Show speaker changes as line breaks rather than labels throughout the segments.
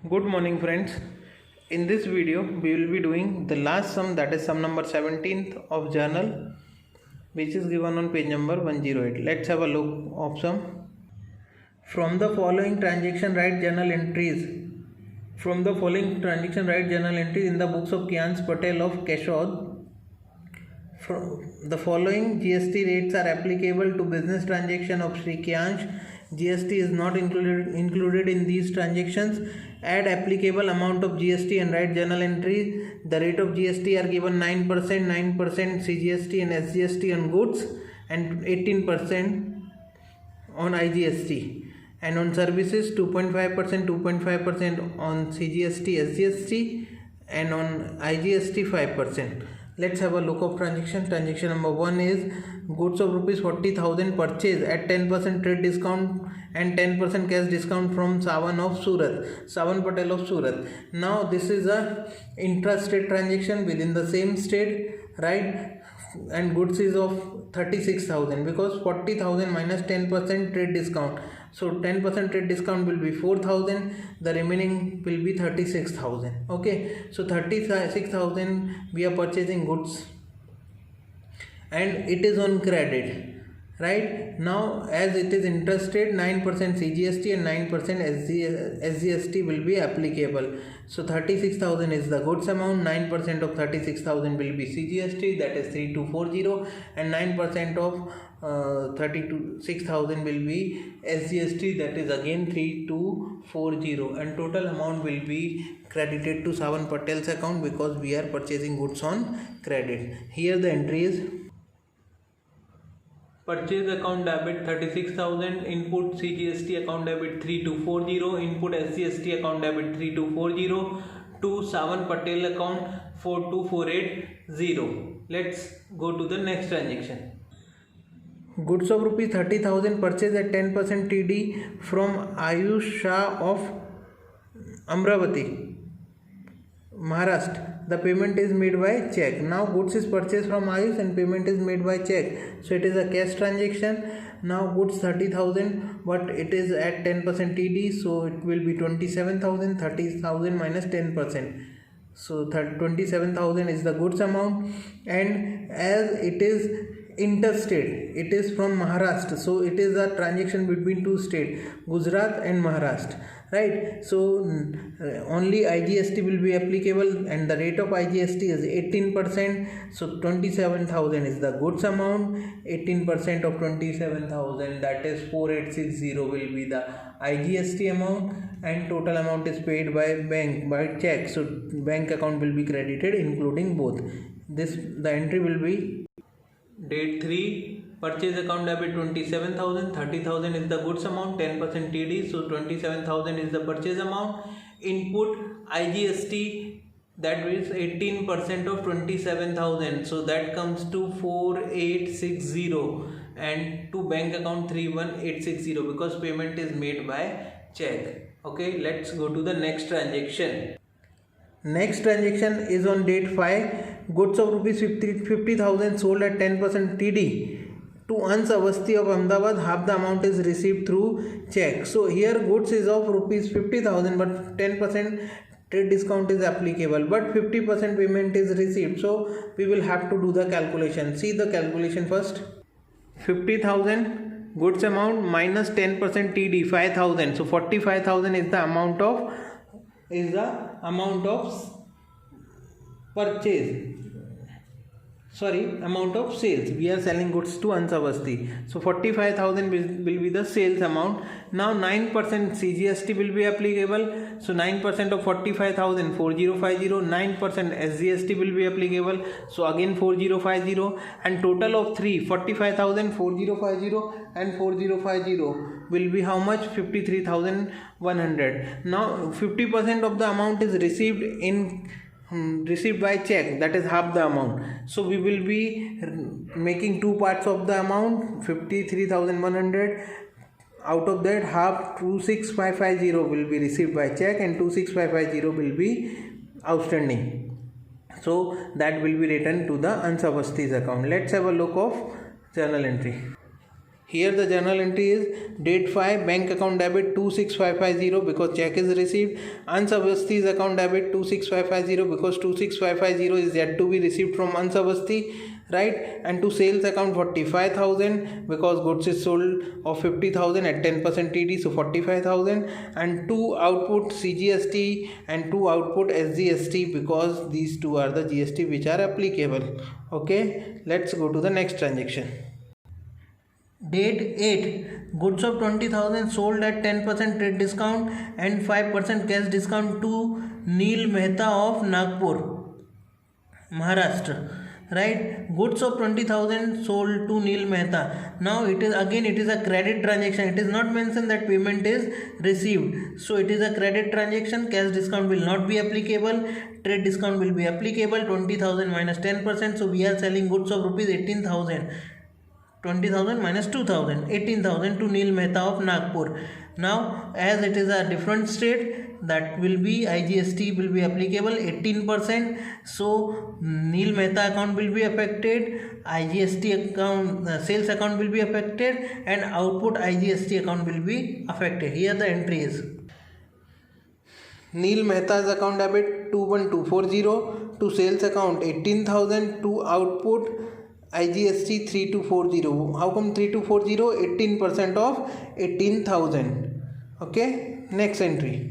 Good morning friends. In this video we will be doing the last sum, that is sum number 17th of journal, which is given on page number 108. Let's have a look of sum. From the following transaction write journal entries. From the following transaction write journal entries in the books of Kyansh Patel of Keshod. The following GST rates are applicable to business transaction of Sri Kyansh. GST is not included in these transactions. Add applicable amount of GST and write journal entry. The rate of GST are given 9%, 9% CGST and SGST on goods, and 18% on IGST, and on services 2.5%, 2.5% on CGST, SGST, and on IGST 5%. Let's have a look of transaction. Transaction number 1 is goods of rupees 40,000 purchase at 10% trade discount and 10% cash discount from Sawan of Surat, Sawan Patel of Surat. Now this is a intra-state transaction within the same state, right? And goods is of 36,000 because 40,000 minus 10% trade discount. So 10% trade discount will be 4,000. The remaining will be 36,000. Okay. So 36,000 we are purchasing goods, and it is on credit. Right now, as it is interstate, 9% CGST and 9% SGST will be applicable. So 36,000 is the goods amount, 9% of 36,000 will be CGST, that is 3240, and 9% of 36,000 will be SGST, that is again 3240, and total amount will be credited to Sawan Patel's account because we are purchasing goods on credit. Here the entry is purchase account debit 36,000, input CGST account debit 3240, input SGST account debit 3240 to Sawan Patel account 42480. Let's go to the next transaction. Goods of rupees 30,000 purchase at 10% TD from Ayush Shah of Amravati, Maharashtra. The payment is made by check. Now goods is purchased from Ayush and payment is made by check. So it is a cash transaction. Now goods 30,000, but it is at 10% TD, so it will be 27,000. 30,000 minus 10%. So 27,000 is the goods amount, and as it is interstate, it is from Maharashtra, so it is a transaction between two states, Gujarat and Maharashtra, right? So only IGST will be applicable, and the rate of IGST is 18%. So 27,000 is the goods amount, 18% of 27,000, that is 4860, will be the IGST amount, and total amount is paid by bank by check. So bank account will be credited including both. The entry will be date 3, purchase account debit 27,000, 30,000 is the goods amount, 10% TD, so 27,000 is the purchase amount. Input IGST, that is 18% of 27,000, so that comes to 4860, and to bank account 31860 because payment is made by check. Okay, let's go to the next transaction. Next transaction is on date 5. Goods of rupees 50,000 sold at 10% TD to Ans Avasthi of Ahmedabad. Half the amount is received through check. So here goods is of rupees 50,000, but 10% trade discount is applicable, but 50% payment is received. So we will have to do the calculation. See the calculation first. 50,000 goods amount minus 10% TD 5,000. So 45,000 is the amount of purchase, amount of sales. We are selling goods to Ans Avasthi, so 45,000 will be the sales amount. Now 9% CGST will be applicable, so 9% of 45,000 4050, 9% SGST will be applicable, so again 4050, and total of 45,000 4050 and 4050 will be how much? 53,100. Now 50% of the amount is received by check, that is half the amount. So we will be making two parts of the amount, 53,100. Out of that, half 26,550 will be received by check, and 26,550 will be outstanding. So that will be returned to the Ans Avasthi's account. Let's have a look of journal entry. Here the journal entry is date 5 bank account debit 26550 because check is received. Ansabasthi's account debit 26550 because 26550 is yet to be received from Ansabasthi, right? And to sales account 45,000 because goods is sold of 50,000 at 10% TD, so 45,000. And to output CGST and to output SGST because these two are the GST which are applicable. Okay, let's go to the next transaction. Date 8 goods of 20,000 sold at 10% trade discount and 5% cash discount to Neil Mehta of Nagpur, Maharashtra, right? Goods of 20,000 sold to Neil Mehta. Now it is a credit transaction. It is not mentioned that payment is received, so it is a credit transaction. Cash discount will not be applicable, trade discount will be applicable. 20,000 minus 10%, so we are selling goods of rupees 18,000. 20,000 minus 2,000, 18,000 to Neil Mehta of Nagpur. Now as it is a different state, that will be IGST will be applicable 18%, so Neil Mehta account will be affected, IGST account, sales account will be affected, and output IGST account will be affected. Here the entry is Neil Mehta's account debit 21240 to sales account 18,000 to output IGST 3240. How come 3240? 18% of 18,000. Okay, next entry.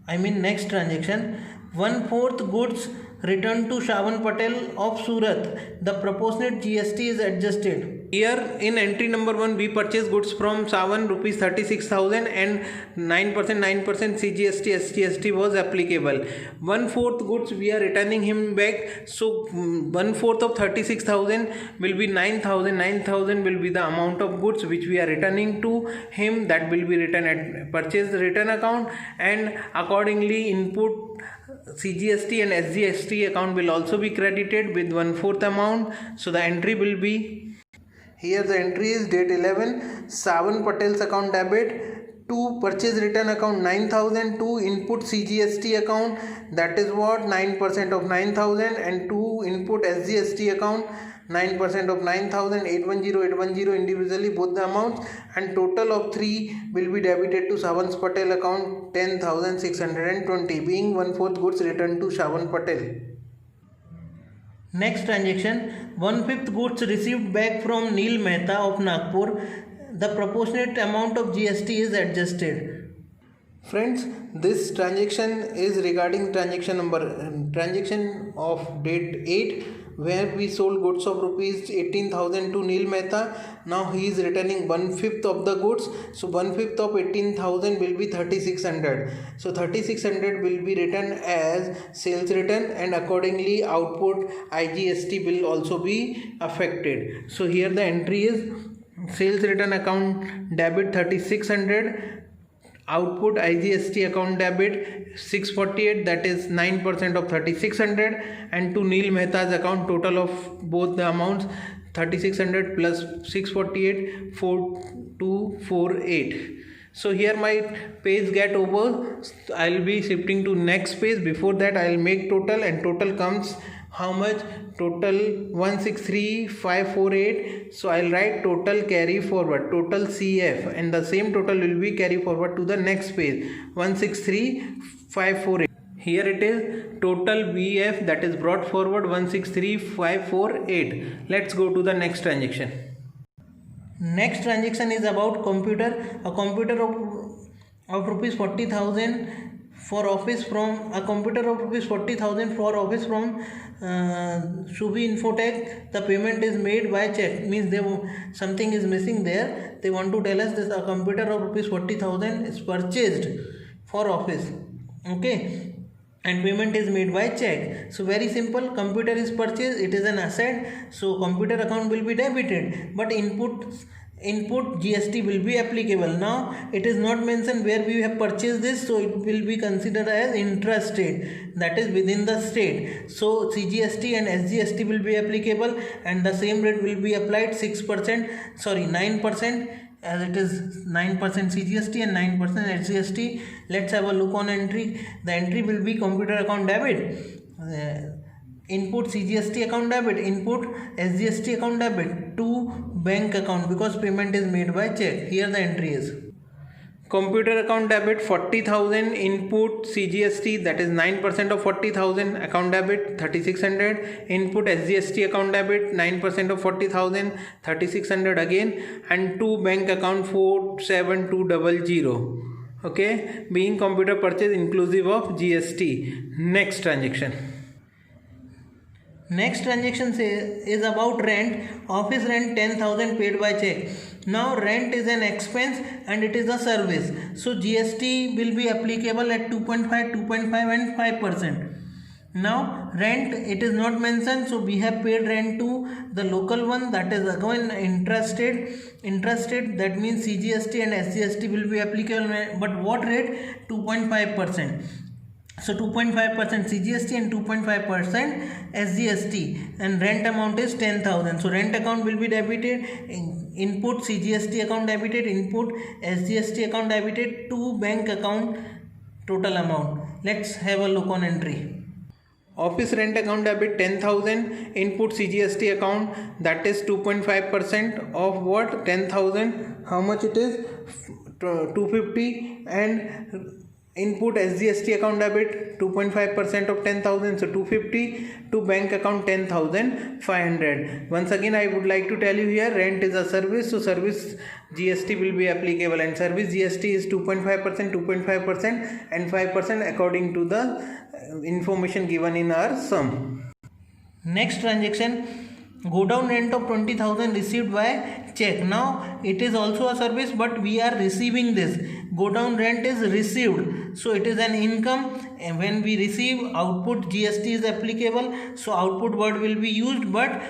Next transaction. 1/4 goods returned to Shavan Patel of Surat. The proportionate GST is adjusted. Here in entry number 1 we purchase goods from Savan rupees 36,000 and 9% CGST SGST was applicable. 1/4 goods we are returning him back, so 1/4 of 36,000 will be 9,000. 9,000 will be the amount of goods which we are returning to him, that will be written at purchase return account, and accordingly input CGST and SGST account will also be credited with 1/4 amount. So the entry will be, here the entry is date 11 Savan Patel's account debit to purchase return account 9,000 to input CGST account, that is what 9% of 9,000, and to input SGST account 9% of 9,000, 810 individually both the amounts, and total of 3 will be debited to Savan Patel account 10,620, being 1/4 goods returned to Savan Patel. Next transaction, 1/5 goods received back from Neil Mehta of Nagpur. The proportionate amount of GST is adjusted. Friends, this transaction is regarding transaction of date 8, where we sold goods of rupees 18,000 to Neil Mehta. Now he is returning 1/5 of the goods, so 1/5 of 18,000 will be 3,600. So 3,600 will be written as sales return, and accordingly output IGST will also be affected. So here the entry is sales return account debit 3,600, output IGST account debit 648, that is 9% of 3,600, and to Neil Mehta's account total of both the amounts 3,600 plus 648, 4,248. So here my page get over. I'll be shifting to next page. Before that I'll make total, and total comes how much? Total 163,548. So I'll write total carry forward, total CF, and the same total will be carry forward to the next page, 163,548. Here it is total BF, that is brought forward 163,548. Let's go to the next transaction. Next transaction is about computer. A computer of rupees 40,000 for office from a computer of rupees 40,000 for office from Shubhi Infotech. The payment is made by check, means something is missing there. They want to tell us that a computer of rupees 40,000 is purchased for office, okay, and payment is made by check. So very simple, computer is purchased, it is an asset, so computer account will be debited, but input GST will be applicable. Now it is not mentioned where we have purchased this, so it will be considered as intrastate, that is within the state. So CGST and SGST will be applicable, and the same rate will be applied 9%, as it is 9% CGST and 9% SGST. Let's have a look on entry. The entry will be computer account debit input CGST account debit, input SGST account debit to bank account because payment is made by check. Here the entry is computer account debit 40,000, input CGST, that is 9% of 40,000, account debit 3600, input SGST account debit 9% of 40,000, 3600 again, and to bank account 47200. Okay, being computer purchase inclusive of GST. Next transaction is about rent. Office rent 10,000 paid by check. Now rent is an expense and it is a service, so GST will be applicable at 2.5 and 5%. Now rent, it is not mentioned, so we have paid rent to the local one, that is again interested, that means CGST and SGST will be applicable, but what rate? 2.5%. So 2.5% CGST and 2.5% SGST, and rent amount is 10,000. So rent account will be debited, input CGST account debited, input SGST account debited to bank account, total amount. Let's have a look on entry. Office rent account debit 10,000, input CGST account, that is 2.5% of what? 10,000. How much it is? 250. And input SGST account debit 2.5% of 10,000, so 250, to bank account 10,500. Once again I would like to tell you here, rent is a service, so service GST will be applicable, and service GST is 2.5%, and 5% according to the information given in our sum. Next transaction, go down rent of 20,000 received by check. Now it is also a service, but we are receiving this. Go down rent is received, so it is an income, and when we receive, output GST is applicable, so output word will be used, but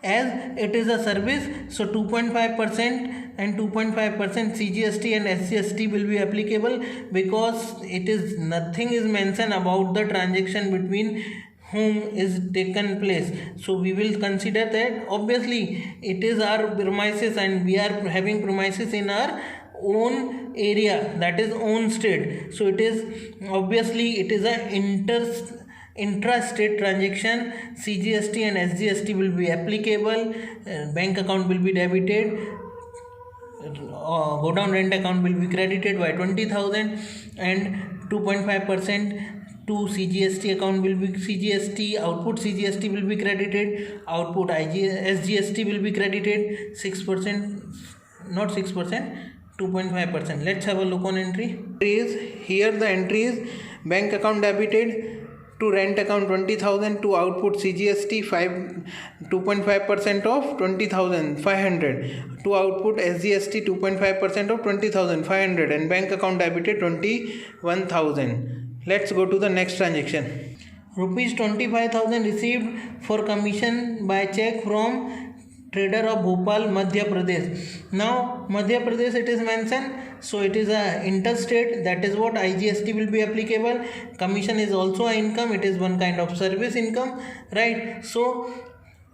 as it is a service, so 2.5% and 2.5% CGST and SGST will be applicable, because it is nothing is mentioned about the transaction between whom is taken place. So we will consider that obviously it is our premises, and we are having premises in our own area, that is own state, so it is obviously it is a intra-state transaction. CGST and SGST will be applicable, bank account will be debited, go down rent account will be credited by 20,000, and 2.5% to CGST account will be CGST, output CGST will be credited, output SGST will be credited, 6%, not 6%, 2.5%. Let's have a look on entry. Here the entry is bank account debited, to rent account 20,000, to output CGST 2.5% of 20,500, to output SGST 2.5% of 20,500, and bank account debited 21,000. Let's go to the next transaction. Rupees 25,000 received for commission by check from trader of Bhopal, Madhya Pradesh. Now Madhya Pradesh it is mentioned, so it is a interstate, that is what IGST will be applicable. Commission is also an income, it is one kind of service income, right? So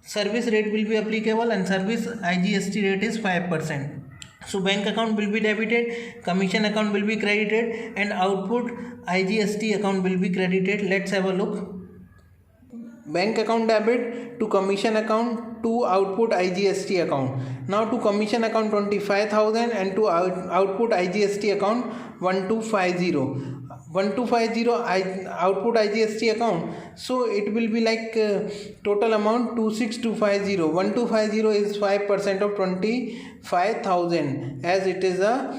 service rate will be applicable, and service IGST rate is 5%. So bank account will be debited, commission account will be credited, and output IGST account will be credited. Let's have a look. Bank account debit to commission account to output IGST account. Now to commission account 25,000 and to output IGST account 1250. 1250 output IGST account, so it will be like total amount 26250. 1250 is 5% of 25,000, as it is a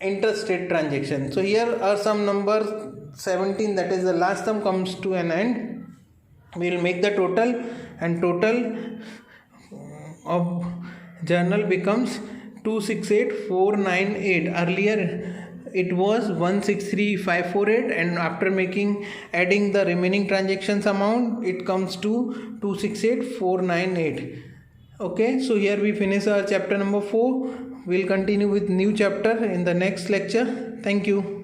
interstate transaction. So here are some numbers 17, that is the last sum comes to an end. We will make the total, and total of journal becomes 268498. Earlier it was 163548, and after adding the remaining transactions amount, it comes to 268498. Okay, so here we finish our chapter number 4. We'll continue with new chapter in the next lecture. Thank you.